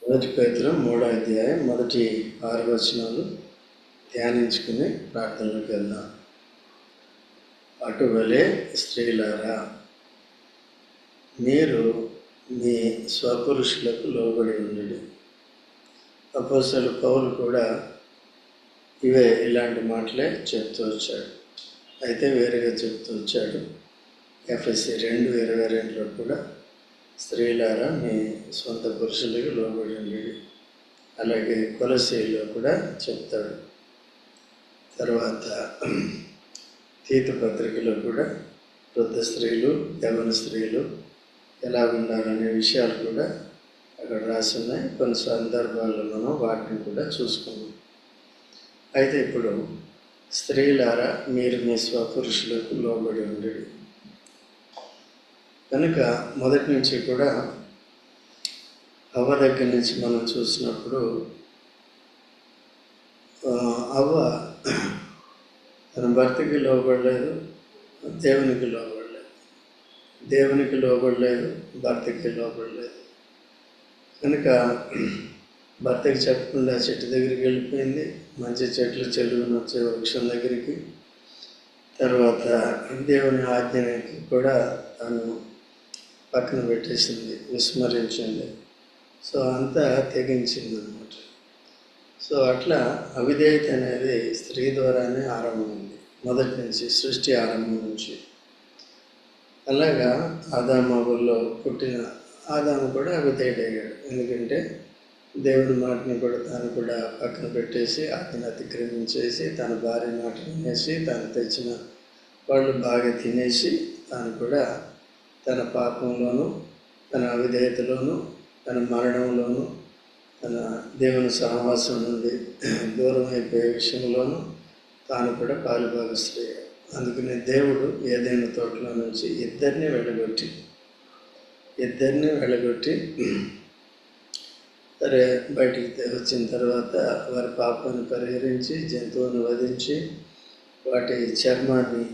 మొదటి పేతురు 3వ అధ్యాయం మొదటి 6 వచనాలు ధ్యానించుకుని ప్రార్థనలోకి వెళ్దాం. అటువలే స్త్రీలారా, మీరు మీ స్వపురుషులకు లోబడి ఉండండి. అపోస్తలుడు పౌలు కూడా ఇలాంటి మాటలే చెప్తూ వచ్చాడు. అయితే వేరుగా చెప్తూ వచ్చాడు. ఎఫెసీ 2:22లో కూడా స్త్రీలారా మీ సొంత పురుషులకు లోబడి ఉండండి. అలాగే కొలస్సీలో కూడా చెప్తాడు. తర్వాత తీతు పత్రికలో కూడా వృద్ధ స్త్రీలు, యవ్వన స్త్రీలు ఎలా ఉండాలనే విషయాలు కూడా అక్కడ రాసున్నాయి. కొన్ని సందర్భాల్లో మనం వాటిని కూడా చూసుకున్నాం. అయితే ఇప్పుడు స్త్రీలారా మీరు మీ స్వపురుషులకు లోబడి ఉండండి. కనుక మొదటి నుంచి కూడా అవ్వ దగ్గర నుంచి మనం చూసినప్పుడు అవ్వ తన భర్తకి లోబడలేదు, దేవునికి లోబడలేదు. దేవునికి లోబడలేదు, భర్తకి లోబడలేదు. కనుక భర్తకి చెప్పకుండా చెట్టు దగ్గరికి వెళ్ళిపోయింది. మంచి చెట్లు చెలుగుని వచ్చే వృక్షం దగ్గరికి. తర్వాత దేవుని ఆజ్ఞకి కూడా తను పక్కన పెట్టేసింది, విస్మరించింది. సో అంతా తెగించింది అన్నమాట. సో అట్లా అవిధేయత అనేది స్త్రీ ద్వారానే ఆరంభమైంది, మొదటి నుంచి, సృష్టి ఆరంభం నుంచి. అలాగా ఆదాములో పుట్టిన ఆదాము కూడా అవిధేయుడయ్యాడు. ఎందుకంటే దేవుడి మాటని కూడా తాను కూడా పక్కన పెట్టేసి అతను అతిక్రమించేసి తన భార్య మాట వినేసి తాను తెచ్చిన వాళ్ళు బాగా తినేసి తాను కూడా తన పాపంలోనూ తన అవిధేయతలోనూ తన మరణంలోనూ తన దేవుని సహవాసం నుండి దూరం అయిపోయే విషయంలోనూ తాను కూడా పాలుభాగస్తుడయ్యాడు. అందుకనే దేవుడు ఏదైనా తోటలో నుంచి ఇద్దరిని వెళ్ళగొట్టి సరే బయటికి వచ్చిన తర్వాత వారి పాపాన్ని పరిహరించి జంతువుని వధించి వాటి చర్మాన్ని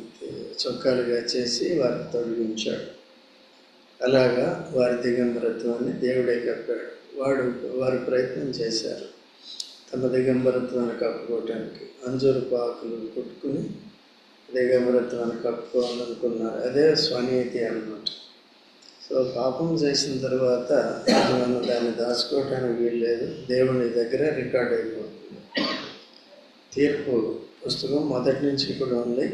చొక్కాలుగా చేసి వారికి తొలగించాడు. అలాగా వారి దిగంబరత్వాన్ని దేవుడే కప్పాడు. వారు ప్రయత్నం చేశారు తమ దిగంబరత్వాన్ని కప్పుకోవటానికి. అంజూరపు ఆకులు పుట్టుకుని దిగంబరత్వాన్ని కప్పుకోవాలనుకున్నారు. అదే స్వనీతి అన్నమాట. సో పాపం చేసిన తర్వాత మనం దాన్ని దాచుకోవటానికి వీల్లేదు, దేవుని దగ్గర రికార్డ్ అయిపోతుంది. తీర్పు పుస్తకం మొదటి నుంచి కూడా ఉంది.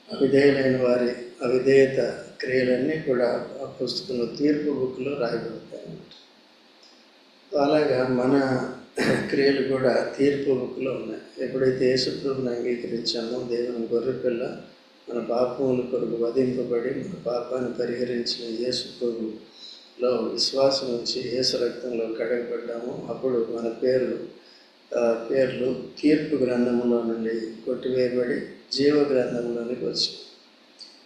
అవిధేయులైన వారి అవిధేయత క్రియలన్నీ కూడా ఆ పుస్తకంలో తీర్పు బుక్లో రాయబడతాయి అన్నమాట. అలాగా మన క్రియలు కూడా తీర్పు బుక్లో ఉన్నాయి. ఎప్పుడైతే యేసుప్రభుని అంగీకరించామో, దేవుని గొర్రెపిల్ల మన పాపముల కొరకు వధింపబడి మన పాపాన్ని పరిహరించిన యేసుప్రభులో విశ్వాసం ఉంచి యేసు రక్తంలో కడగబడ్డాము. అప్పుడు మన పేర్లు తీర్పు గ్రంథంలో నుండి కొట్టివేయబడి జీవ గ్రంథంలోనికి వచ్చాయి.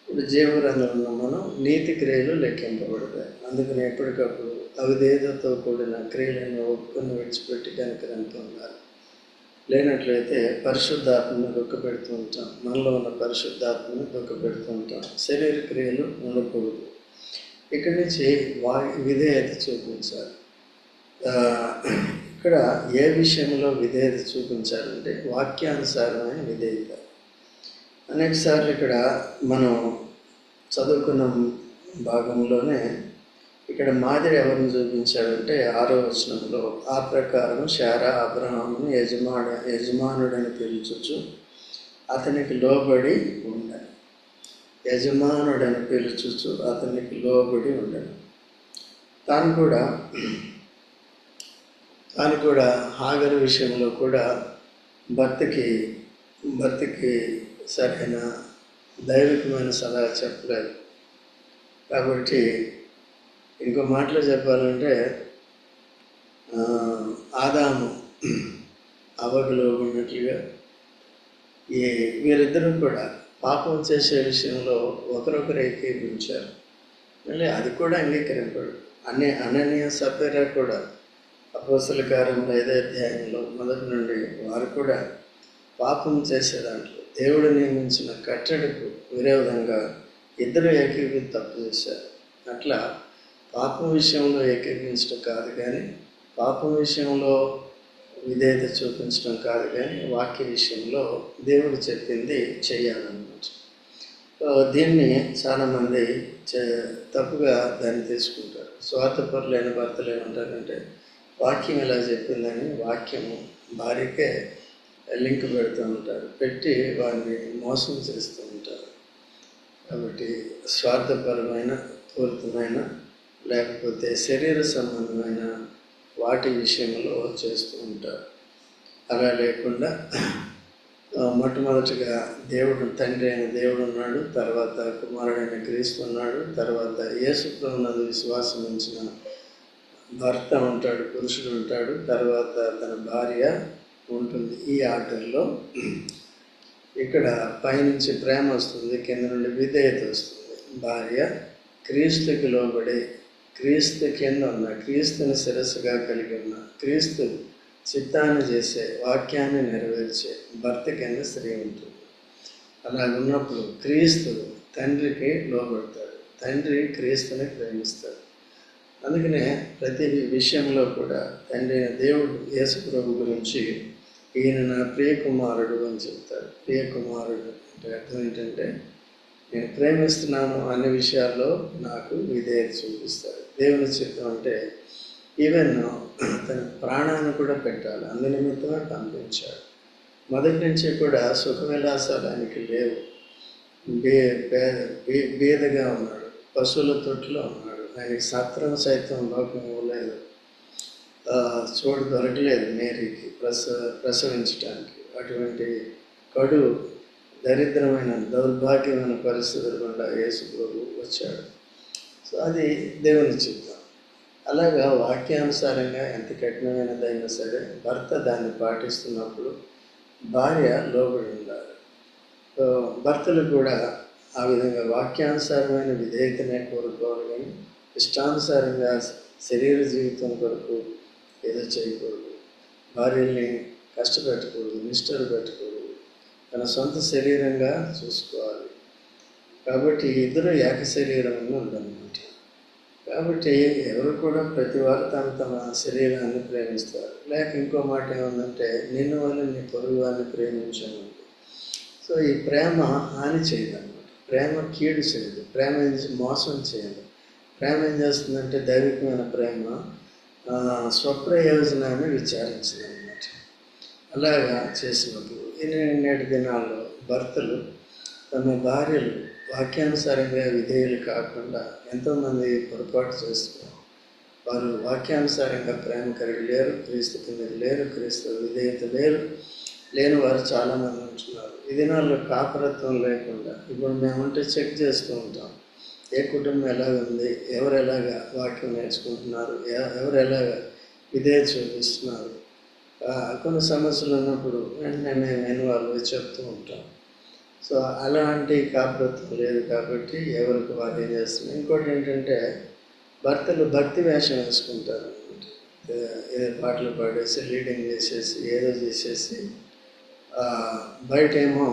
ఇప్పుడు జీవ గ్రంథంలో మనం నీతి క్రియలు లెక్కింపబడతాయి. అందుకని ఎప్పటికప్పుడు అవిధేయతతో కూడిన క్రియలను ఒప్పుకొని విడిచిపెట్టి కనికరంతో ఉండాలి. లేనట్లయితే పరిశుద్ధాత్మను దుఃఖపెడుతూ ఉంటాం. మనలో ఉన్న పరిశుద్ధాత్మను దుఃఖపెడుతూ ఉంటాం. శరీర క్రియలు ఉండకూడదు. ఇక్కడి నుంచి విధేయత చూపించాలి. ఇక్కడ ఏ విషయంలో విధేయత చూపించాలంటే వాక్యానుసారమైన విధేయత. అనేకసార్లు ఇక్కడ మనం చదువుకున్న భాగంలోనే ఇక్కడ మాదిరి ఎవరిని చూపించాడంటే 6వ వచనంలో, ఆ ప్రకారం శారా అబ్రహామును యజమానుడని పిలుచుచు అతనికి లోబడి ఉండను. యజమానుడని పిలుచుచు అతనికి లోబడి ఉండను. తాను కూడా హాగరు విషయంలో కూడా భర్తకి సరైన దైవికమైన సలహా చెప్పలేదు. కాబట్టి ఇంకో మాటలో చెప్పాలంటే ఆదాము అవ్వకు లోబడినట్లుగా వీరిద్దరూ కూడా పాపం చేసే విషయంలో ఒకరొకరు ఏకీభవించారు. మళ్ళీ అది కూడా అంగీకరింపడు. అననీయ సఫీరా కూడా అపోస్తల కార్యంలో 5వ అధ్యాయంలో మొదటి నుండి వారు కూడా పాపం చేసే దాంట్లో దేవుడు నియమించిన కట్టడికు విరోధంగా ఇద్దరు ఏకీభవించి తప్పు చేశారు. అట్లా పాపం విషయంలో ఏకీభవించడం కాదు, కానీ పాపం విషయంలో విధేయత చూపించడం కాదు, కానీ వాక్య విషయంలో దేవుడు చెప్పింది చేయాలన్నమాట. దీన్ని చాలామంది తప్పుగా దాన్ని తీసుకుంటారు. స్వార్థపరులైన భర్తలు ఏమంటారంటే, వాక్యం ఎలా చెప్పిందని వాక్యము భార్యకే లింక్ పెడుతూ ఉంటారు, పెట్టి వారిని మోసం చేస్తూ ఉంటారు. కాబట్టి స్వార్థపరమైన, పూరితమైన, లేకపోతే శరీర సంబంధమైన వాటి విషయంలో చేస్తూ ఉంటారు. అలా లేకుండా మొట్టమొదటిగా తండ్రి అయిన దేవుడు ఉన్నాడు, తర్వాత కుమారుడైన క్రీస్తు ఉన్నాడు, తర్వాత యేసు ప్రభువునందు విశ్వాసం ఉంచిన భర్త ఉంటాడు, పురుషుడు ఉంటాడు, తర్వాత తన భార్య ఉంటుంది. ఈ ఆర్డర్లో ఇక్కడ పైనుంచి ప్రేమ వస్తుంది, కింద నుండి విధేయత వస్తుంది. భార్య క్రీస్తుకి లోబడి, క్రీస్తు కింద ఉన్న, క్రీస్తుని శిరస్సుగా కలిగి ఉన్న, క్రీస్తు చిత్తాన్ని చేసే, వాక్యాన్ని నెరవేర్చే భర్త కింద స్త్రీ ఉంటుంది. అలాగున్నప్పుడు క్రీస్తు తండ్రికి లోబడతాడు, తండ్రి క్రీస్తుని ప్రేమిస్తాడు. అందుకనే ప్రతి విషయంలో కూడా తండ్రి దేవుడు యేసు ప్రభు గురించి ఈయన నా ప్రియ కుమారుడు అని చెప్తాడు. ప్రియ కుమారుడు అంటే అర్థం ఏంటంటే, నేను ప్రేమిస్తున్నాను అనే విషయాల్లో నాకు విధేయత చూపిస్తాడు. దేవుని చిత్తం అంటే ఈవెన్ తన ప్రాణాన్ని కూడా పెట్టాలి, అందు నిమిత్తమే పంపించాడు. మొదటి నుంచి కూడా సుఖ విలాసాలు ఆయనకి లేవు. బీదగా ఉన్నాడు, పశువుల తొట్టులో ఉన్నాడు, ఆయనకి సత్రం సైతం లోకం ఇవ్వలేదు, చోటు దొరకలేదు మేరీకి ప్రసవించడానికి. అటువంటి కడు దరిద్రమైన, దౌర్భాగ్యమైన పరిస్థితుల గుండా యేసు ప్రభు వచ్చాడు. సో అది దేవుని చిత్తం. అలాగా వాక్యానుసారంగా ఎంత కఠినమైనదైనా సరే భర్త దాన్ని పాటిస్తున్నప్పుడు భార్య లోబడి ఉండాలి. భర్తలు కూడా ఆ విధంగా వాక్యానుసారమైన విధేయతనే కోరుకోవాలి, కానీ ఇష్టానుసారంగా శరీర జీవితం కొరకు ఏదో చేయకూడదు. భార్యల్ని కష్టపెట్టకూడదు, నిష్ఠలు పెట్టకూడదు, తన సొంత శరీరంగా చూసుకోవాలి. కాబట్టి ఇద్దరు ఏక శరీరంగా ఉందన్నమాట. కాబట్టి ఎవరు కూడా ప్రతి వారు తమ శరీరాన్ని ప్రేమిస్తారు. లేక ఇంకో మాట ఏముందంటే, నిన్ను వల్ల నీ పొరుగు వారిని ప్రేమించను. సో ఈ ప్రేమ హాని చేయదన్నమాట, ప్రేమ కీడు చేయదు, ప్రేమ మోసం చేయదు. ప్రేమ ఏం చేస్తుందంటే, దైవికమైన ప్రేమ స్వప్రయోజనాన్ని విచారించదన్నమాట. అలాగా చేసినప్పుడు నేటి దినాల్లో భర్తలు తమ భార్యలు వాక్యానుసారంగా విధేయులు కాకుండా ఎంతోమంది పొరపాటు చేస్తున్నారు. వారు వాక్యానుసారంగా ప్రేమ కలిగి లేరు, క్రీస్తు కింద లేరు, క్రీస్తు విధేయత లేని వారు చాలామంది ఉంటున్నారు. ఈ దినాల్లో కాపరత్వం లేకుండా ఇప్పుడు మేముంటే చెక్ చేస్తూ ఉంటాం, ఏ కుటుంబం ఎలాగుంది, ఎవరు ఎలాగా వాక్యం నేర్చుకుంటున్నారు, ఎవరు ఎలాగా విధేయత చూపిస్తున్నారు. కొన్ని సమస్యలు ఉన్నప్పుడు వెంటనే మేము ఇన్వాల్వ్ చెప్తూ ఉంటాం. సో అలాంటి కాపరత్వం లేదు కాబట్టి ఎవరికి వారు ఏం చేస్తున్నారు. ఇంకోటి ఏంటంటే, భర్తలు భక్తి వేషం వేసుకుంటారు అనమాట. ఏదో పాటలు పాడేసి, లీడింగ్ చేసేసి, ఏదో చేసేసి బయట ఏమో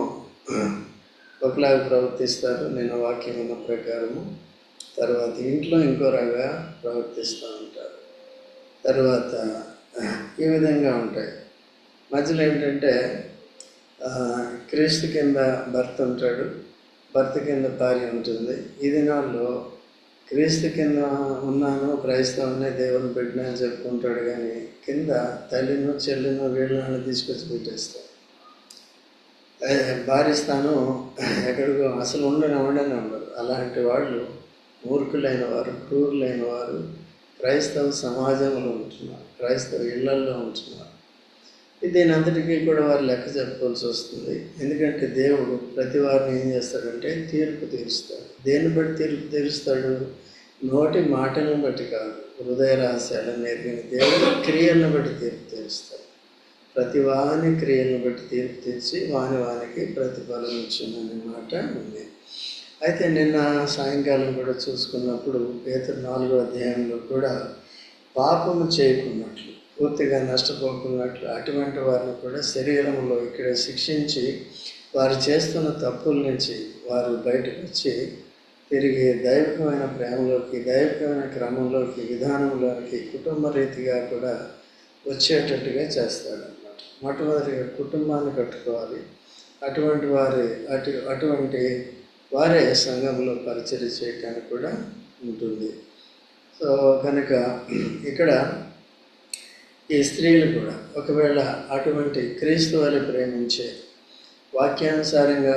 ఒకలాగా ప్రవర్తిస్తారు, నేను వాక్యం ఉన్న ప్రకారము. తర్వాత ఇంట్లో ఇంకో రకంగా ప్రవర్తిస్తూ ఉంటారు. తర్వాత ఈ విధంగా ఉంటాయి. మధ్యలో ఏంటంటే, క్రీస్తు కింద భర్త ఉంటాడు, భర్త కింద భార్య ఉంటుంది. ఈ దినాల్లో క్రీస్తు కింద ఉన్నాను, క్రైస్తవునే, దేవుని బిడ్డ అని చెప్పుకుంటాడు, కానీ కింద తల్లిను చెల్లిను వీళ్ళని తీసుకొచ్చి పెట్టేస్తాడు. భార్య స్థానం ఎక్కడికో అసలు ఉండనే ఉండరు. అలాంటి వాళ్ళు మూర్ఖులైన వారు, క్రూరులైన వారు క్రైస్తవ సమాజంలో ఉంటున్నారు, క్రైస్తవ ఇళ్లల్లో ఉంటున్నారు. దీని అంతటికీ కూడా వారు లెక్క చెప్పవలసి వస్తుంది. ఎందుకంటే దేవుడు ప్రతి వారిని ఏం చేస్తాడంటే తీర్పు తీరుస్తాడు. దేన్ని బట్టి తీర్పు తీరుస్తాడు? నోటి మాటలను బట్టి కాదు, హృదయ రహస్యాలను ఎరిగిన దేవుడు క్రియలను బట్టి తీర్పు తీరుస్తాడు. ప్రతి వాని క్రియలను బట్టి తీర్పు తీర్చి వానికి ప్రతిఫలం ఇచ్చిందనే మాట ఉంది. అయితే నిన్న సాయంకాలం కూడా చూసుకున్నప్పుడు పేతురు 4వ అధ్యాయంలో కూడా పాపము చేయకున్నట్లు, పూర్తిగా నష్టపోకున్నట్లు అటువంటి వారిని కూడా శరీరంలో ఇక్కడ శిక్షించి వారు చేస్తున్న తప్పుల నుంచి వారు బయటకు వచ్చి తిరిగి దైవికమైన ప్రేమలోకి, దైవికమైన క్రమంలోకి, విధానంలోకి, కుటుంబ రీతిగా కూడా వచ్చేటట్టుగా చేస్తాడన్నమాట. మొట్టమొదటిగా కుటుంబాన్ని కట్టుకోవాలి. అటువంటి వారే సంఘంలో పరిచర్య చేయటానికి కూడా ఉంటుంది. సో కనుక ఇక్కడ ఈ స్త్రీలు కూడా ఒకవేళ అటువంటి క్రీస్తు వారిని ప్రేమించే, వాక్యానుసారంగా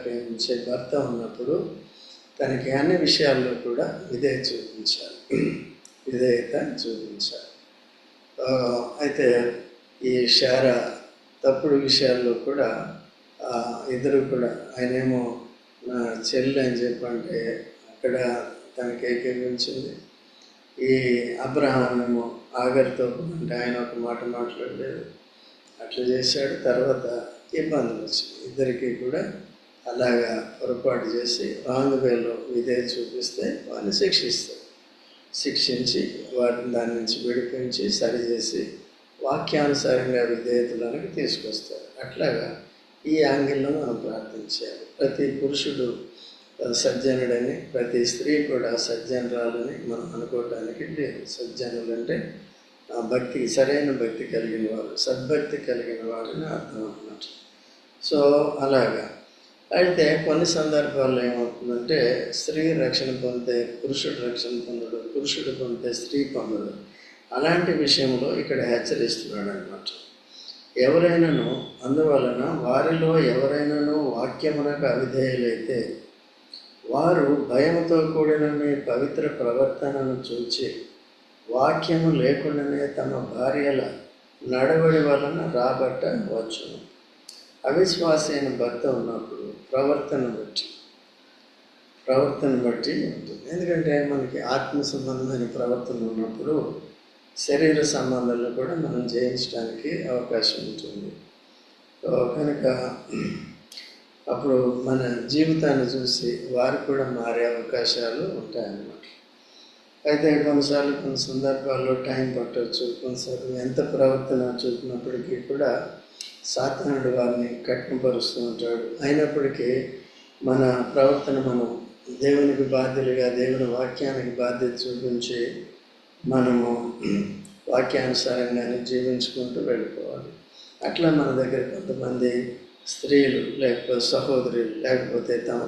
ప్రేమించే భర్త ఉన్నప్పుడు తనకి అన్ని విషయాల్లో కూడా విధేయత చూపించాలి. అయితే ఈ శారా తప్పుడు విషయాల్లో కూడా ఇద్దరు కూడా, ఆయనేమో నా చెల్లి అని చెప్పంటే అక్కడ తనకి ఏకీభవించింది. ఈ అబ్రహాం ఏమో ఆగర్తో అంటే ఆయన ఒక మాట మాట్లాడలేదు, అట్లా చేశాడు. తర్వాత ఇబ్బందులు వచ్చింది ఇద్దరికి కూడా. అలాగా పొరపాటు చేసి రాంగ్ వేలో విధేయత చూపిస్తే వాడిని శిక్షించి వాటిని దాని నుంచి విడిపించి సరిచేసి వాక్యానుసారంగా విధేయతలోనికి తీసుకొస్తారు. అట్లాగా ఈ యాంగిల్లో మనం ప్రార్థించాలి. ప్రతి పురుషుడు సజ్జనుడని, ప్రతి స్త్రీ కూడా సజ్జనురాలని మనం అనుకోవడానికి లేదు. సజ్జనులు అంటే సరైన భక్తి కలిగిన వారు, సద్భక్తి కలిగిన వారని అర్థం అన్నమాట. సో అలాగా. అయితే కొన్ని సందర్భాల్లో ఏమవుతుందంటే స్త్రీ రక్షణ పొందితే పురుషుడు రక్షణ పొందడు, పురుషుడు పొందితే స్త్రీ పొందడు. అలాంటి విషయంలో ఇక్కడ హెచ్చరిస్తున్నాడు అన్నమాట. ఎవరైనాను అందువలన వారిలో ఎవరైనాను వాక్యమునకు అవిధేయులైతే వారు భయముతో కూడిన మీ పవిత్ర ప్రవర్తనను చూచి వాక్యము లేకుండానే తమ భార్యల నడవడి వలన రాబట్టవచ్చును. అవిశ్వాసి అయిన భర్త ఉన్నప్పుడు ప్రవర్తన బట్టి ఉంటుంది. ఎందుకంటే మనకి ఆత్మ సంబంధమైన ప్రవర్తన ఉన్నప్పుడు శరీర సంబంధాలను కూడా మనం జయించడానికి అవకాశం ఉంటుంది. కనుక అప్పుడు మన జీవితాన్ని చూసి వారు కూడా మారే అవకాశాలు ఉంటాయన్నమాట. అయితే కొన్ని సందర్భాల్లో టైం పట్టవచ్చు. కొన్నిసార్లు ఎంత ప్రవర్తన చూపినప్పటికీ కూడా సాతానుడు వారిని కఠినపరుస్తూ ఉంటాడు. అయినప్పటికీ మన ప్రవర్తన మనం దేవునికి బాధ్యులుగా, దేవుని వాక్యానికి బాధ్యత చూపించి మనము వాక్యానుసారంగానే జీవించుకుంటూ వెళ్ళిపోవాలి. అట్లా మన దగ్గర కొంతమంది స్త్రీలు లేకపోతే సహోదరులు లేకపోతే తమ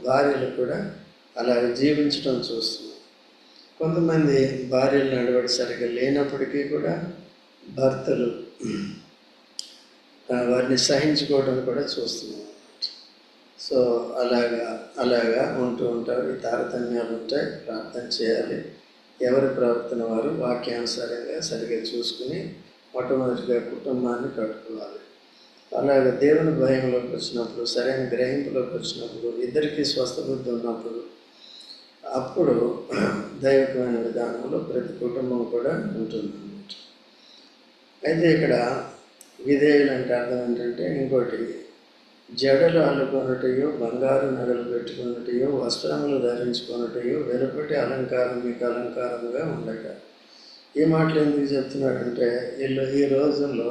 భార్యలు కూడా అలాగే జీవించడం చూస్తున్నాం. కొంతమంది భార్యలు నడవడి సరిగ్గా లేనప్పటికీ కూడా భర్తలు వారిని సహించుకోవడం కూడా చూస్తున్నాం. సో అలాగా ఉంటూ ఉంటారు. ఈ తారతమ్యాలు ఉంటాయి. ప్రార్థన చేయాలి. ఎవరి ప్రవర్తన వారు వాక్యానుసారంగా సరిగ్గా చూసుకుని మొట్టమొదటిగా కుటుంబాన్ని కట్టుకోవాలి. అలాగే దేవుని భయంలోకి వచ్చినప్పుడు, సరైన గ్రహింపులోకి వచ్చినప్పుడు, ఇద్దరికీ స్వస్థబుద్ధి ఉన్నప్పుడు అప్పుడు దైవికమైన విధానంలో ప్రతి కుటుంబం కూడా ఉంటుంది. అయితే ఇక్కడ విధేయులు అంటే అర్థం ఏంటంటే ఇంకోటి, జడలు అల్లుకొనటయో, బంగారు నగలు పెట్టుకున్నటయో, వస్త్రములు ధరించుకున్నటయో, వెలుపటి అలంకారం మీకు అలంకారంగా ఉండక. ఈ మాటలు ఎందుకు చెప్తున్నాడంటే వీళ్ళు ఈ రోజుల్లో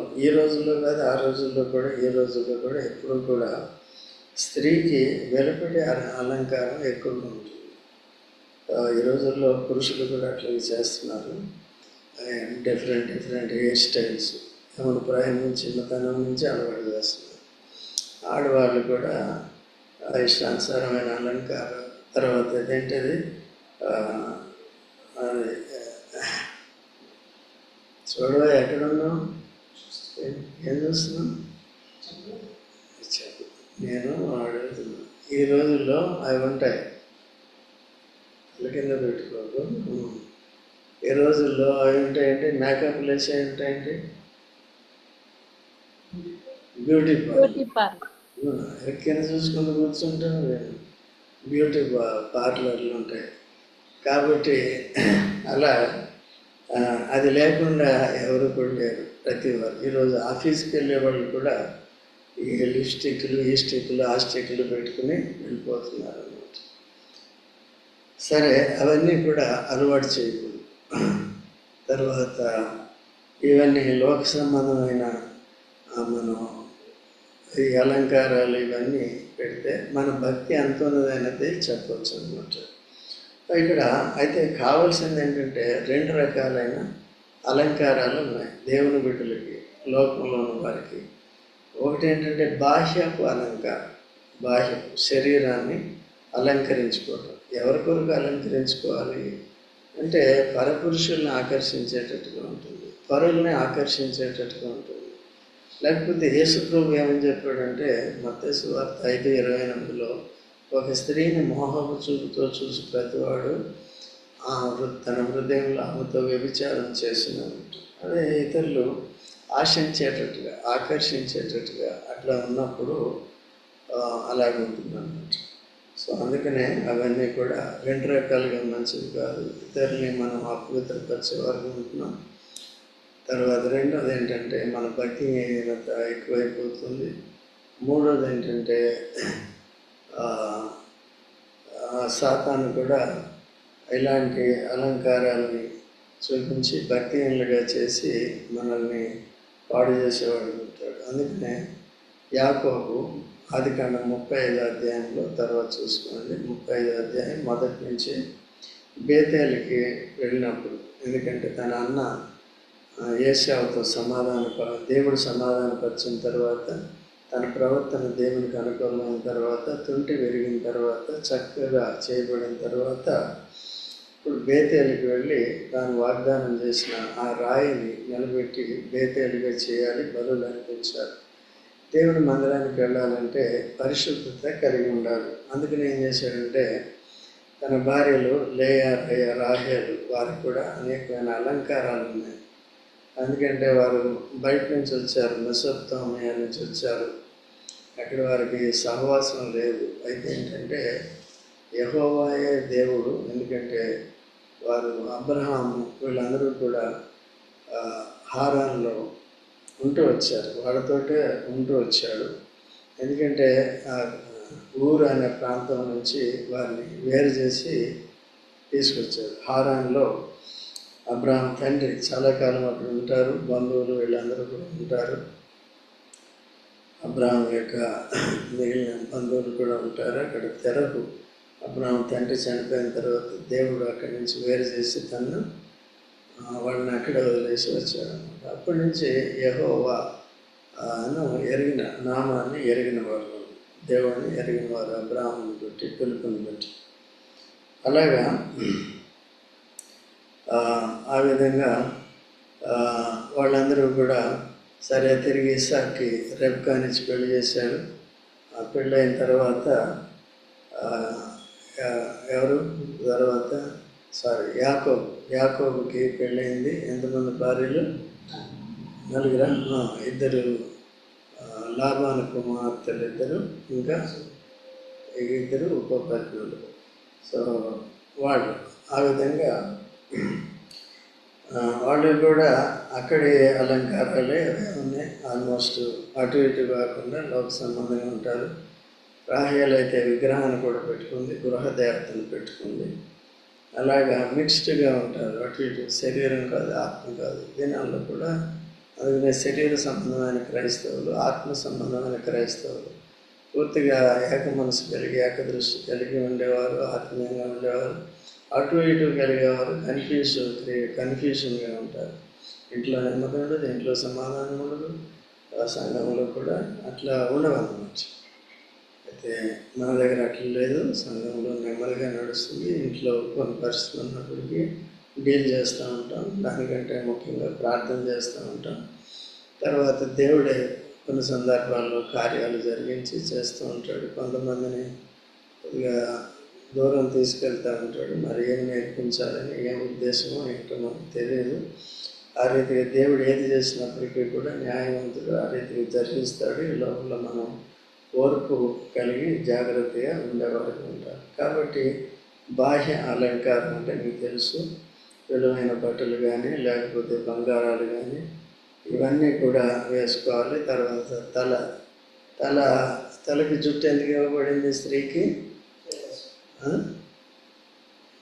కాదు, ఆ రోజుల్లో కూడా, ఈ రోజుల్లో కూడా ఎప్పుడు కూడా స్త్రీకి వెలుపటి అలంకారం ఎక్కువగా ఉంటుంది. ఈ రోజుల్లో పురుషులు కూడా అట్లా చేస్తున్నారు. డిఫరెంట్ హెయిర్ స్టైల్స్ ఏమైనా ప్రాయం చిన్నతనం నుంచి అలవాటు చేస్తున్నారు. ఆడవాళ్ళు కూడా ఇష్టానుసారమైన అలంకారం. తర్వాత ఏంటది చూడవా, ఎక్కడున్నావు, ఏం చూస్తున్నావు, నేను అడుగుతున్నా. ఈ రోజుల్లో అవి ఉంటాయి, ఇళ్ళ కింద పెట్టుకోకు. ఈ రోజుల్లో అవి ఉంటాయంటే మేకప్ లేసి ఉంటాయంటే బ్యూటీ పార్లర్ కింద చూసుకుంటూ కూర్చుంటాం. బ్యూటీ పార్లర్లు ఉంటాయి. కాబట్టి అలా అది లేకుండా ఎవరు కూడా లేరు. ప్రతి వారు ఈరోజు ఆఫీస్కి వెళ్ళే వాళ్ళు కూడా ఈ లిప్స్టిక్లు, ఈ స్టిక్లు, ఆ స్టిక్లు పెట్టుకుని వెళ్ళిపోతున్నారు అన్నమాట. సరే, అవన్నీ కూడా అలవాటు చేయకూడదు. తర్వాత ఇవన్నీ లోక సంబంధమైన మనం ఈ అలంకారాలు ఇవన్నీ పెడితే మన భక్తి ఎంత ఉన్నదనేది చెప్పవచ్చు అనమాట. ఇక్కడ అయితే కావాల్సింది ఏంటంటే 2 రకాలైన అలంకారాలు ఉన్నాయి దేవుని బిడ్డలకి, లోకంలో ఉన్న వారికి. ఒకటి ఏంటంటే బాహ్యపు అలంకారం, బాహ్యపు శరీరాన్ని అలంకరించుకోవడం. ఎవరి కొరకు అలంకరించుకోవాలి అంటే పరపురుషుల్ని ఆకర్షించేటట్టుగా ఉంటుంది, పరుల్ని ఆకర్షించేటట్టుగా ఉంటుంది. లేకపోతే యేసుప్రభు ఏమని చెప్పాడంటే మత్తయి సువార్త 5:28లో ఒక స్త్రీని మోహపు చూపుతో చూసి ప్రతివాడు తన హృదయంలో ఆమెతో వ్యభిచారం చేసిన. అదే ఇతరులు ఆశించేటట్టుగా, ఆకర్షించేటట్టుగా అట్లా ఉన్నప్పుడు అలాగే ఉంటుంది అన్నమాట. సో అందుకనే అవన్నీ కూడా 2 రకాలుగా మంచిది కాదు. ఇతరుల్ని మనం అపవిత్రపరిచే వరకు ఉంటున్నాం. తర్వాత రెండోది ఏంటంటే మన భక్తిహీనత ఎక్కువైపోతుంది. మూడోది ఏంటంటే సాతాను కూడా ఇలాంటి అలంకారాలని చూపించి భక్తిహీనులుగా చేసి మనల్ని పాడు చేసేవాడు ఉంటాడు. అందుకనే యాకోబు ఆదికాండం 35వ అధ్యాయంలో తర్వాత చూసుకోండి, 35వ అధ్యాయం మొదటి నుంచి బేతేలుకి వెళ్ళినప్పుడు, ఎందుకంటే తన అన్న ఏశావుతో దేవుడు సమాధానపరిచిన తర్వాత, తన ప్రవర్తన దేవునికి అనుకూలమైన తర్వాత, తుంటి విరిగిన తర్వాత, చక్కగా చేయబడిన తర్వాత, ఇప్పుడు బేతేలుకి వెళ్ళి తాను వాగ్దానం చేసిన ఆ రాయిని నిలబెట్టి బేతేలుగా చేయాలి, బలులు అర్పించాలి. దేవుని మందిరానికి వెళ్ళాలంటే పరిశుద్ధత కలిగి ఉండాలి. అందుకని ఏం చేశాడంటే తన భార్యలు లేయా, రాహేలు, వారికి కూడా అనేకమైన అలంకారాలు ఉన్నాయి. ఎందుకంటే వారు బయట నుంచి వచ్చారు, మెసొపొతామియా నుంచి వచ్చారు, అక్కడ వారికి సహవాసం లేదు. అయితే ఏంటంటే యెహోవాయే దేవుడు, ఎందుకంటే వారు అబ్రహాము వీళ్ళందరూ కూడా హారాన్లో ఉంటూ వచ్చారు, వాళ్ళతోటే ఉంటూ వచ్చాడు. ఎందుకంటే ఊరు అనే ప్రాంతం నుంచి వారిని వేరు చేసి తీసుకొచ్చారు. హారాన్లో అబ్రహాం తండ్రి చాలా కాలం అక్కడ ఉంటారు, బంధువులు వీళ్ళందరూ కూడా ఉంటారు. అబ్రహాం యొక్క మిగిలిన బంధువులు కూడా ఉంటారు అక్కడ. తెరకు అబ్రహాం తండ్రి చనిపోయిన తర్వాత దేవుడు అక్కడి నుంచి వేరు చేసి తను వాళ్ళని అక్కడ వదిలేసి వచ్చాడు అనమాట. అప్పటి నుంచి యెహోవా ఎరిగిన నామాన్ని ఎరిగిన వారు, దేవుడిని ఎరిగిన వారు అబ్రహాముని బట్టి, పిలుపుని బట్టి. అలాగా ఆ విధంగా వాళ్ళందరూ కూడా సరే తిరిగి ఇస్సాక్కి రెబ్కా నుంచి పెళ్లి చేశాడు. ఆ పెళ్ళైన తర్వాత యాకోబుకి పెళ్ళైంది. ఎంతమంది భార్యలు? 4. 2 లాబాను కుమార్తెలు 2, ఇంకా 2 ఉపపత్నులు. సో వాళ్ళు ఆ విధంగా వాళ్ళు కూడా అక్కడి అలంకారాలే ఉన్నాయి. ఆల్మోస్ట్ అటు ఇటు కాకుండా లోక సంబంధంగా ఉంటారు. రాహేలు అయితే విగ్రహాన్ని కూడా పెట్టుకుంది, గృహదేవతను పెట్టుకుంది. అలాగా మిక్స్డ్గా ఉంటారు, అటు ఇటు, శరీరం కాదు ఆత్మ కాదు. దినాల్లో కూడా అందుకనే శరీర సంబంధమైన క్రైస్తవులు, ఆత్మ సంబంధమైన క్రైస్తవులు పూర్తిగా ఏక మనసు కలిగి, ఏకదృష్టి కలిగి ఉండేవారు, ఆత్మీయంగా ఉండేవారు. అటు ఇటు కలిగేవారు కన్ఫ్యూషన్గా ఉంటారు. ఇంట్లో నెమ్మది ఉండదు, ఇంట్లో సమాధానం ఉండదు, సంఘంలో కూడా అట్లా ఉండవన్నమాట. అయితే మన దగ్గర అట్లా లేదు, సంఘంలో నెమ్మదిగా నడుస్తుంది. ఇంట్లో కొన్ని పరిస్థితులు ఉన్నప్పటికీ డీల్ చేస్తూ ఉంటాం. దానికంటే ముఖ్యంగా ప్రార్థన చేస్తూ ఉంటాం. తర్వాత దేవుడే కొన్ని సందర్భాల్లో కార్యాలు జరిగించి చేస్తూ ఉంటాడు. కొంతమందిని కొద్దిగా దూరం తీసుకెళ్తూ ఉంటాడు. మరి ఏం నేర్పించాలని, ఏం ఉద్దేశమో ఏంటో మనకు తెలియదు. ఆ రీతిగా దేవుడు ఏది చేసినప్పటికీ కూడా న్యాయవంతుడు ఆ రీతిగా జరిగిస్తాడు. ఈ లోపల మనం ఓర్పు కలిగి జాగ్రత్తగా ఉండేవారు ఉంటారు. కాబట్టి బాహ్య అలంకారం అంటే మీకు తెలుసు, విలువైన బట్టలు కానీ లేకపోతే బంగారాలు కానీ ఇవన్నీ కూడా వేసుకోవాలి. తర్వాత తలకి జుట్టు ఎందుకు ఇవ్వబడింది స్త్రీకి?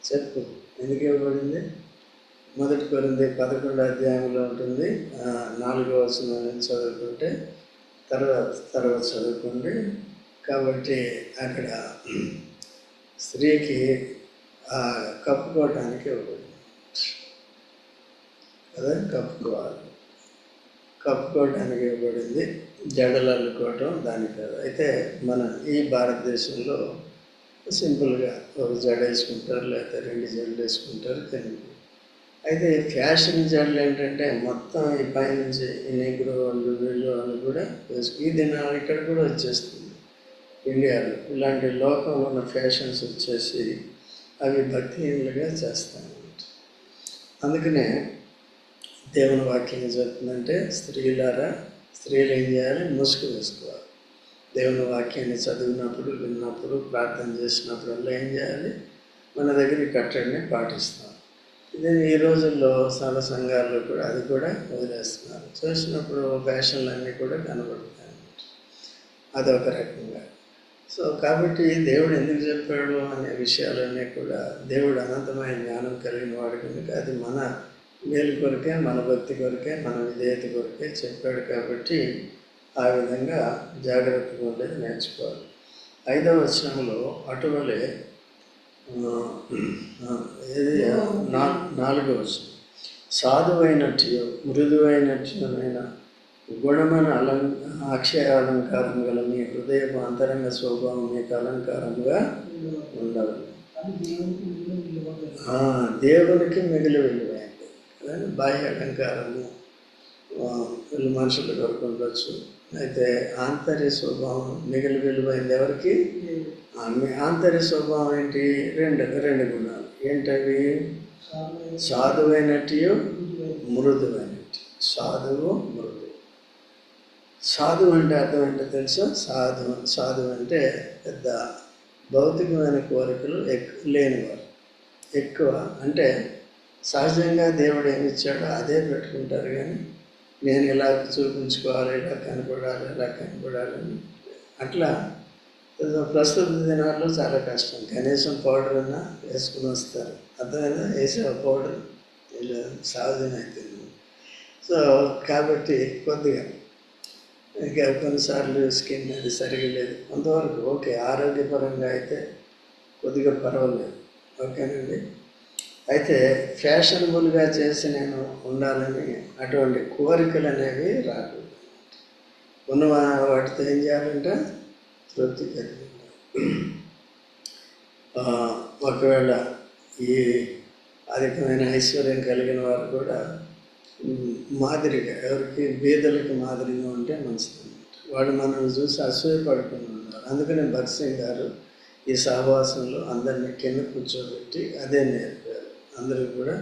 చెప్పు, ఎందుకు ఇవ్వబడింది? 1 కొరింథీ 11వ అధ్యాయంలో ఉంటుంది, 4వ వచనం నుంచి చదువుకుంటే, తర్వాత చదువుకోండి. కాబట్టి అక్కడ స్త్రీకి కప్పుకోవటానికి ఇవ్వబడింది కదా, కప్పుకోవటానికి ఇవ్వబడింది. జడలు అల్లుకోవటం దానికి కాదు. అయితే మన ఈ భారతదేశంలో సింపుల్గా ఒక జడ వేసుకుంటారు, లేకపోతే 2 జడలు వేసుకుంటారు తెలుగు. అయితే ఫ్యాషన్ జడలు ఏంటంటే మొత్తం ఈ పైనుంచి ఈ నెగ్రో వాళ్ళు కూడా ఈ దినాలు ఇక్కడ కూడా వచ్చేస్తుంది ఇండియాలో. ఇలాంటి లోకంలో ఉన్న ఫ్యాషన్స్ వచ్చేసి అవి భక్తిహీనులుగా చేస్తాయి. అందుకనే దేవుని వాక్యం చెప్తుందంటే స్త్రీలు ఏం చేయాలి? ముసుగు వేసుకోవాలి. దేవుని వాక్యాన్ని చదివినప్పుడు, విన్నప్పుడు, ప్రార్థన చేసినప్పుడల్లా ఏం చేయాలి? మన దగ్గర ఈ కట్టడిని పాటిస్తాం. ఇది ఈ రోజుల్లో చాలా సంఘాల్లో కూడా అది కూడా వదిలేస్తున్నారు. చూసినప్పుడు ఫ్యాషన్లన్నీ కూడా కనబడుతాయి. అదొక రకంగా. సో కాబట్టి దేవుడు ఎందుకు చెప్పాడు అనే విషయాలన్నీ కూడా దేవుడు అనంతమైన జ్ఞానం కలిగిన వాడు కనుక అది మన మేలు కొరకే, మన భక్తి కొరకే, మన విధేయత కొరకే చెప్పాడు. కాబట్టి ఆ విధంగా జాగ్రత్తగా ఉండేది నేర్చుకోవాలి. 5వ వచనంలో అటువలే 4వ వచనం సాధువైనట్టు మృదువైనట్టునైన గుణమైన అక్షయ అలంకారం గల మీ హృదయపు అంతరంగ స్వభావం మీకు అలంకారంగా ఉండాలి. దేవునికి మిగిలి విలువైంది. బాహ్య అలంకారము వీళ్ళు మనుషులు కొరకు ఉండొచ్చు. అయితే ఆంతర్య స్వభావం మిగిలి విలువైంది ఎవరికి? ఆంతర్య స్వభావం ఏంటి? రెండు గుణాలు ఏంటవి? సాధువైనట్టు, మృదువైనట్టు. సాధువు అంటే అర్థం ఏంటో తెలుసా? సాధువు అంటే పెద్ద భౌతికమైన కోరికలు లేనివారు. ఎక్కువ అంటే సహజంగా దేవుడు ఏమి ఇచ్చాడో అదే పెట్టుకుంటారు. కానీ నేను ఇలా చూపించుకోవాలి, ఇలా కనపడాలని అట్లా ప్రస్తుత దినాల్లో చాలా కష్టం. కనీసం పౌడర్ అన్నా వేసుకుని వస్తారు. అర్థమైనా? వేసే పౌడర్ ఇలా సహజం అవుతుంది. సో కాబట్టి కొద్దిగా ఇంకా కొన్నిసార్లు స్కిన్ అది సరిగా లేదు, కొంతవరకు ఓకే, ఆరోగ్యపరంగా అయితే కొద్దిగా పర్వాలేదు, ఓకేనండి. అయితే ఫ్యాషనబుల్గా చేసి నేను ఉండాలని అటువంటి కోరికలు అనేవి రాకూడదు. ఉన్న వాటితో ఏం చేయాలంటే తృప్తి కలిగింది. ఒకవేళ ఈ అధికమైన ఐశ్వర్యం కలిగిన వారు కూడా మాదిరిగా ఎవరికి బీదలకు మాదిరిగా ఉంటే మంచిది. వాడు మనల్ని చూసి అసూయపడుకుని ఉన్నారు. అందుకని భగత్ సింగ్ గారు ఈ సహవాసంలో అందరినీ కింద కూర్చోబెట్టి అదే నేర్పారు. అందరూ కూడా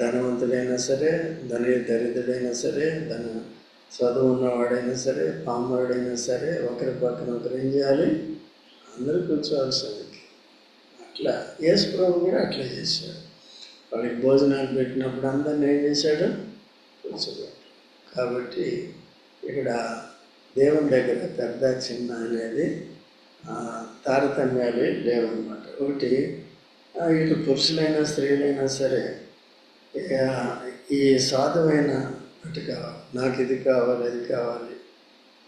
ధనవంతుడైనా సరే, దరిద్రుడైనా సరే, చదువు ఉన్నవాడైనా సరే, పామరుడైనా సరే, ఒకరి పక్కన ఒకరు ఏం చేయాలి? అందరూ కూర్చోవాల్సింది. అట్లా యేసు ప్రభు కూడా అట్లా చేశాడు. వాళ్ళకి భోజనాలు పెట్టినప్పుడు అందరిని ఏం చేశాడు? కూర్చోబెట్టాడు. కాబట్టి ఇక్కడ దేవుని దగ్గర పెద్ద చిన్న అనేది తారతమ్యాలు లేవన్నమాట. ఒకటి ఇటు పురుషులైనా స్త్రీలైనా సరే ఈ సాధువైన అటు కావాలి, నాకు ఇది కావాలి, అది కావాలి.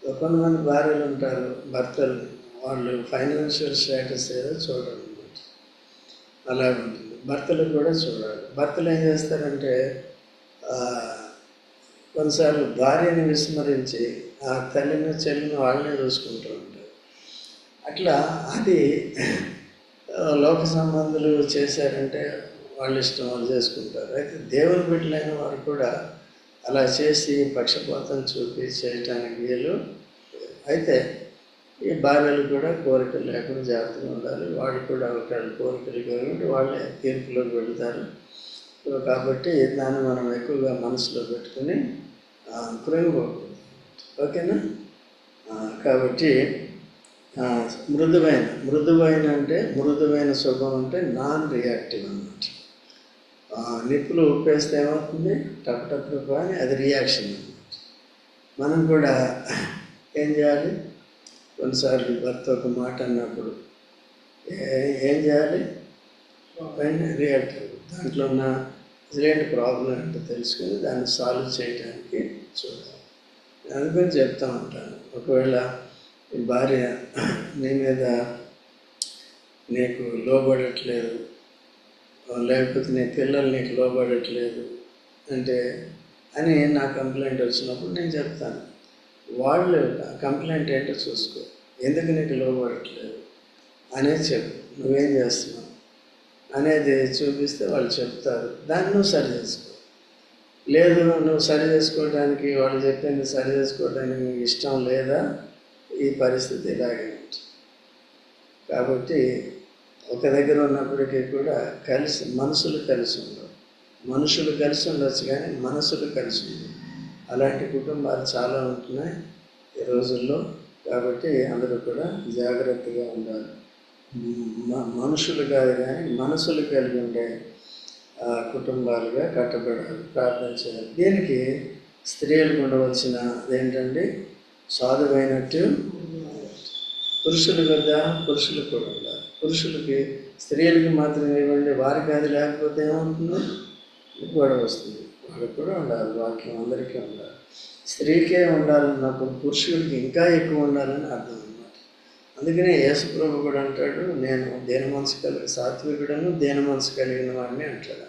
కొంతమంది భార్యలు ఉంటారు, భర్తలు, వాళ్ళు ఫైనాన్షియల్ స్టేటస్ ఏదో చూడాలి, అలా ఉంటుంది. భర్తలు కూడా చూడాలి. భర్తలు ఏం చేస్తారంటే కొన్నిసార్లు భార్యని విస్మరించి ఆ తల్లిని చెల్లిని వాళ్ళనే చూసుకుంటూ ఉంటారు. అట్లా అది లోక సంబంధులు చేశారంటే వాళ్ళ ఇష్టం, వాళ్ళు చేసుకుంటారు. అయితే దేవుని బిడ్డలైన వారు కూడా అలా చేసి పక్షపాతం చూపి చేయటానికి వీలు. అయితే ఈ భార్యలు కూడా కోరికలు లేకుండా జాగ్రత్తగా ఉండాలి. వాళ్ళు కూడా ఒకవేళ కోరికలు కలిగి వాళ్ళే తీర్పులోకి వెళ్తారు. కాబట్టి దాన్ని మనం ఎక్కువగా మనసులో పెట్టుకుని కృంగిపోకూడదు, ఓకేనా? కాబట్టి మృదువైన అంటే మృదువైన స్వభావం అంటే నాన్ రియాక్టివ్ అన్నమాట. నిప్పులు ఉప్పేస్తే ఏమవుతుంది? టప్ అని అది రియాక్షన్ అన్నమాట. మనం కూడా ఏం చేయాలి? కొన్నిసార్లు భర్త ఒక మాట అన్నప్పుడు ఏం చేయాలి? రియాక్ట్ అవ్వదు. దాంట్లో ఉన్న ఇదేంటి ప్రాబ్లం అంటే తెలుసుకుని దాన్ని సాల్వ్ చేయడానికి చూడాలి. అందుకని చెప్తా ఉంటాను, ఒకవేళ ఈ భార్య నీ మీద నీకు లోబడట్లేదు, లేకపోతే నీ పిల్లలు నీకు లోబడట్లేదు అంటే అని నా కంప్లైంట్ వచ్చినప్పుడు నేను చెప్తాను, వాళ్ళు కంప్లైంట్ ఏంటో చూసుకో, ఎందుకు నీకు లోబడట్లేదు అనేది చెప్పు, నువ్వేం చేస్తున్నావు అనేది చూపిస్తే వాళ్ళు చెప్తారు. దాన్ని నువ్వు సరి చేసుకో. లేదు నువ్వు సరి చేసుకోవడానికి, వాళ్ళు చెప్పింది సరి చేసుకోవడానికి నీకు ఇష్టం లేదా, ఈ పరిస్థితి ఇలాగే ఉంటుంది. కాబట్టి ఒక దగ్గర ఉన్నప్పటికీ కూడా మనుషులు కలిసి ఉండవు. మనుషులు కలిసి ఉండొచ్చు కానీ మనసులు కలిసి ఉండవు. అలాంటి కుటుంబాలు చాలా ఉంటున్నాయి ఈ రోజుల్లో. కాబట్టి అందరూ కూడా జాగ్రత్తగా ఉండాలి. మనుషులు కాదు కానీ మనసులు కలిగి ఉండే కుటుంబాలుగా కట్టబడాలి, ప్రార్థన చేయాలి. దీనికి స్త్రీలకు ఉండవలసిన ఏంటంటే సాధువైనట్టు పురుషులు కదా, పురుషులు కూడా ఉండాలి. పురుషులకి స్త్రీలకి మాత్రమే ఇవ్వండి, వారికి అది లేకపోతే ఏమవుతుంది, గొడవ వస్తుంది. వాళ్ళకి కూడా ఉండాలి, వాక్యం అందరికీ ఉండాలి. స్త్రీకే ఉండాలన్నప్పుడు పురుషుడికి ఇంకా ఎక్కువ ఉండాలని అర్థం అన్నమాట. అందుకనే యేసుప్రభు కూడా అంటాడు, నేను దేని మనసు సాత్వికుడను దేని మనసు కలిగిన వాడిని అంటాడు.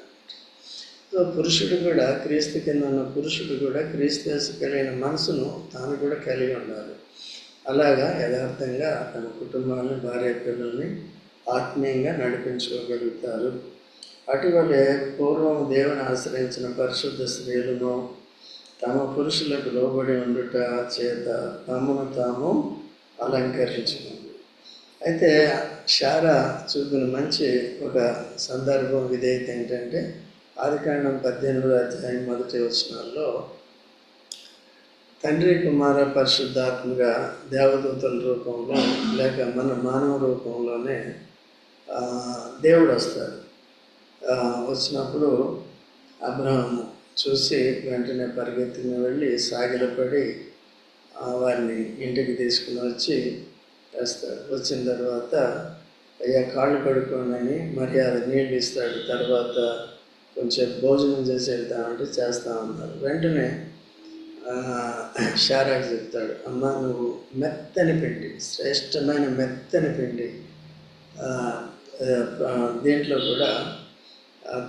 సో పురుషుడు కూడా, క్రీస్తు కింద ఉన్న పురుషుడు కూడా క్రీస్తు కలిగిన మనసును తాను కూడా కలిగి ఉండాలి. అలాగా యథార్థంగా తన కుటుంబాన్ని, భార్య పిల్లల్ని ఆత్మీయంగా నడిపించుకోగలుగుతారు. అటువలే పూర్వం దేవుని ఆశ్రయించిన పరిశుద్ధ స్త్రీలను తమ పురుషులకు లోబడి ఉండుట చేత తమను తాము అలంకరించుకుంది. అయితే శారా చూపిన మంచి ఒక సందర్భం విధేయత ఏంటంటే, ఆదికాండం 18వ అధ్యాయం 1వ వచనాల్లో తండ్రి కుమార పరిశుద్ధాత్మగా దేవదూతల రూపంలో లేక మన మానవ రూపంలోనే దేవుడు వస్తాడు. వచ్చినప్పుడు అబ్రహాము చూసి వెంటనే పరిగెత్తుకుని వెళ్ళి సాగిలపడి వారిని ఇంటికి తీసుకుని వచ్చి వేస్తాడు. వచ్చిన తర్వాత అయ్యా కాళ్ళు కడుక్కోండి మర్యాద నీళ్ళు ఇస్తాడు. తర్వాత కొంచెం భోజనం చేసి వెళ్తామంటే చేస్తామన్నారు. వెంటనే శారాకి చెప్తాడు, అమ్మ నువ్వు మెత్తని పిండి, శ్రేష్టమైన మెత్తని పిండి, దీంట్లో కూడా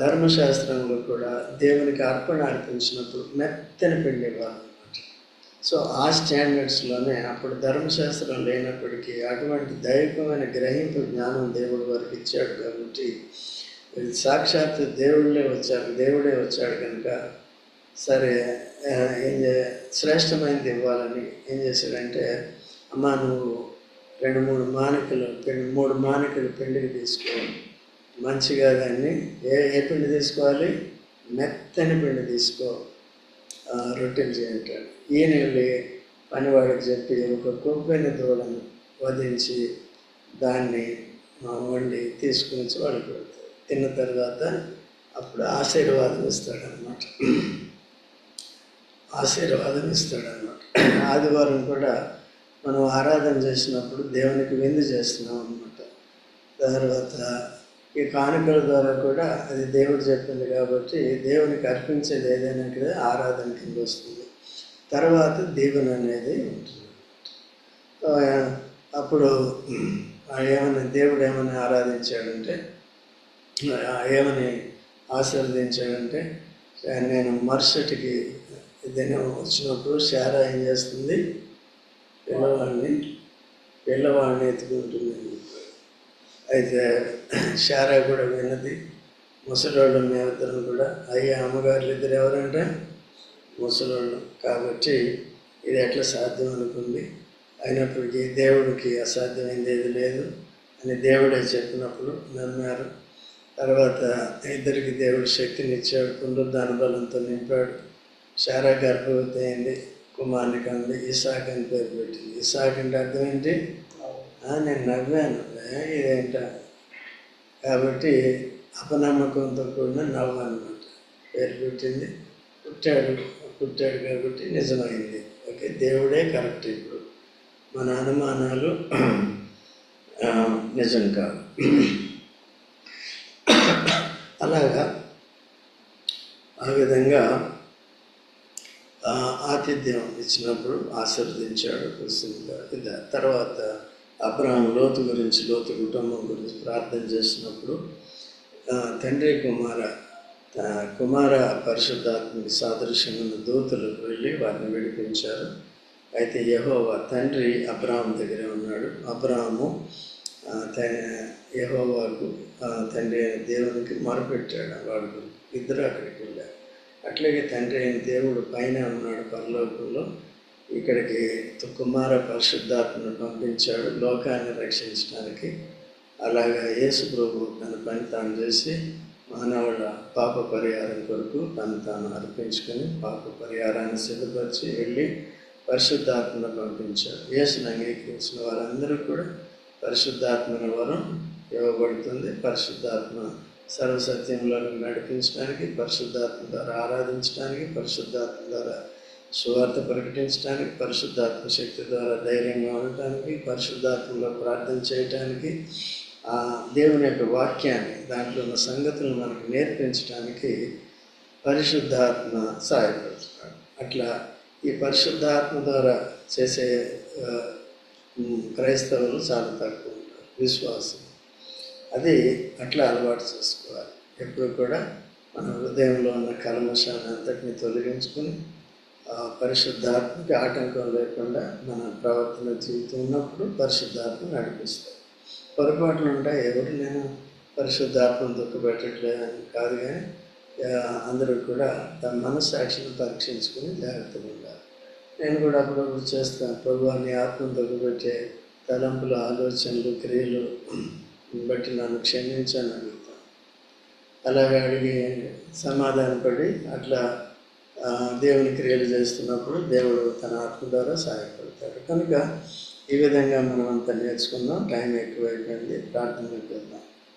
ధర్మశాస్త్రంలో కూడా దేవునికి అర్పణ అర్పించినప్పుడు మెత్తని పిండి ఇవ్వాలన్నమాట. సో ఆ స్టాండర్డ్స్లోనే అప్పుడు ధర్మశాస్త్రం లేనప్పటికీ అటువంటి దైవికమైన గ్రహింపు జ్ఞానం దేవుడు వారికి ఇచ్చాడు. కాబట్టి సాక్షాత్ దేవుడే వచ్చాడు కనుక సరే శ్రేష్టమైనది ఇవ్వాలని ఏం చేశాడంటే, అమ్మ నువ్వు 2-3 మానికలు పిండికి తీసుకో, మంచిగా దాన్ని ఏ పిండి తీసుకోవాలి, మెత్తని పిండి తీసుకో, రొట్టెలు చేయంటాడు. ఈయన వెళ్ళి పనివాడికి చెప్పి ఒక కొవ్వైన దూడను వధించి దాన్ని వండి తీసుకుని వచ్చి వాడికి పెడతాడు. తిన్న తర్వాత అప్పుడు ఆశీర్వాదం ఇస్తాడనమాట. ఆదివారం కూడా మనం ఆరాధన చేసినప్పుడు దేవునికి విందు చేస్తున్నాం అన్నమాట. తర్వాత ఈ కానుకల ద్వారా కూడా అది దేవుడు చెప్పింది కాబట్టి దేవునికి అర్పించేది ఏదైనా కదా ఆరాధన కింద వస్తుంది. తర్వాత దీవెన అనేది ఉంటుంది. అప్పుడు దేవుడు ఏమని ఆరాధించాడంటే, ఏమని ఆశీర్వదించాడంటే, నేను మరుసటికి ఏదైనా వచ్చినప్పుడు శారా ఏం చేస్తుంది, పిల్లవాడిని ఎత్తుకుంటుంది. అయితే శారా కూడా విన్నది. ముసలోళ్ళు మేమిద్దరం కూడా, అయ్యా అమ్మగారులు ఇద్దరు ఎవరంటే ముసలోళ్ళు. కాబట్టి ఇది ఎట్లా సాధ్యం అనుకుంది. అయినప్పటికీ దేవుడికి అసాధ్యమైంది ఏది లేదు అని దేవుడే చెప్పినప్పుడు నమ్మారు. తర్వాత ఇద్దరికి దేవుడు శక్తినిచ్చాడు, పునరుద్ధాన బలంతో నింపాడు. శారా గర్భవతి అయింది, కుమారుని కంది, ఇసాక్ అని పేరు పెట్టింది. ఇసాక్ అంటే అర్థం ఏంటి, నేను నవ్వాను ఇదేంట. కాబట్టి అపనమ్మకంతో కూడిన నవ్వు అన్నమాట. పేరు పెట్టింది. పుట్టాడు కాబట్టి నిజమైంది. ఓకే, దేవుడే కరెక్ట్. ఇప్పుడు మన అనుమానాలు నిజం కాదు. అలాగా ఆ విధంగా ఆతిథ్యం ఇచ్చినప్పుడు ఆశీర్వదించాడు కుసింగా. ఇది తర్వాత అబ్రహాం లోతు కుటుంబం గురించి ప్రార్థన చేసినప్పుడు తండ్రి కుమార పరిశుద్ధాత్మకి సాదృశ్యమైన దూతలు వెళ్ళి వారిని విడిపించారు. అయితే యెహోవా తండ్రి అబ్రహాం దగ్గరే ఉన్నాడు. అబ్రహాము యెహోవాకు తండ్రి అయిన దేవునికి మొరపెట్టాడు. వాడు ఇద్దరు అక్కడికి వెళ్ళారు. అట్లాగే తండ్రి అయిన దేవుడు పైన ఉన్నాడు పరలోకంలో. ఇక్కడికి కుమార పరిశుద్ధాత్మను పంపించాడు లోకాన్ని రక్షించడానికి. అలాగా యేసు ప్రభు తన పని తాను చేసి మానవుల పాప పరిహారం కొరకు తను తాను అర్పించుకొని పాప పరిహారాన్ని సిద్ధపరిచి వెళ్ళి పరిశుద్ధాత్మను పంపించాడు. యేసును అంగీకరించిన వారందరూ కూడా పరిశుద్ధాత్మల వరం ఇవ్వబడుతుంది. పరిశుద్ధాత్మ సర్వసత్యంలో నడిపించడానికి, పరిశుద్ధాత్మ ద్వారా ఆరాధించడానికి, పరిశుద్ధాత్మ ద్వారా సువార్త ప్రకటించడానికి, పరిశుద్ధాత్మ శక్తి ద్వారా ధైర్యంగా ఉండటానికి, పరిశుద్ధాత్మలో ప్రార్థన చేయటానికి, ఆ దేవుని యొక్క వాక్యాన్ని దాంట్లో ఉన్న సంగతులను మనకు నేర్పించడానికి పరిశుద్ధాత్మ సహాయపడుతున్నాడు. అట్లా ఈ పరిశుద్ధాత్మ ద్వారా చేసే క్రైస్తవులు చాలా తక్కువ ఉంటారు. విశ్వాసం అది అట్లా అలవాటు చేసుకోవాలి. ఎప్పుడు కూడా మన హృదయంలో ఉన్న కల్మషాన్ని అంతటిని తొలగించుకొని పరిశుద్ధాత్మకి ఆటంకం లేకుండా మన ప్రవర్తన జీవితం ఉన్నప్పుడు పరిశుద్ధాత్మ నడిపిస్తారు. పొరపాట్లు ఉంటాయి. ఎవరు నేను పరిశుద్ధాత్మను దుఃఖపెట్టట్లేదని కాదు, కానీ అందరూ కూడా తమ మనస్సాక్షిని పరీక్షించుకొని జాగ్రత్తగా ఉండాలి. నేను కూడా అప్పుడప్పుడు చేస్తాను. ప్రభువా, నీ ఆత్మను దుఃఖపెట్టే తలంపులు, ఆలోచనలు, క్రియలు బట్టి నన్ను క్షమించని అడుగుతాను. అలాగే అడిగి సమాధానపడి అట్లా దేవుని క్రియలు చేస్తున్నప్పుడు దేవుడు తన ఆత్మ ద్వారా సహాయపడతాడు. కనుక ఈ విధంగా మనం అంతా నేర్చుకుందాం. టైం ఎక్కువైపోయింది. ప్రార్థనకు వెళ్దాం.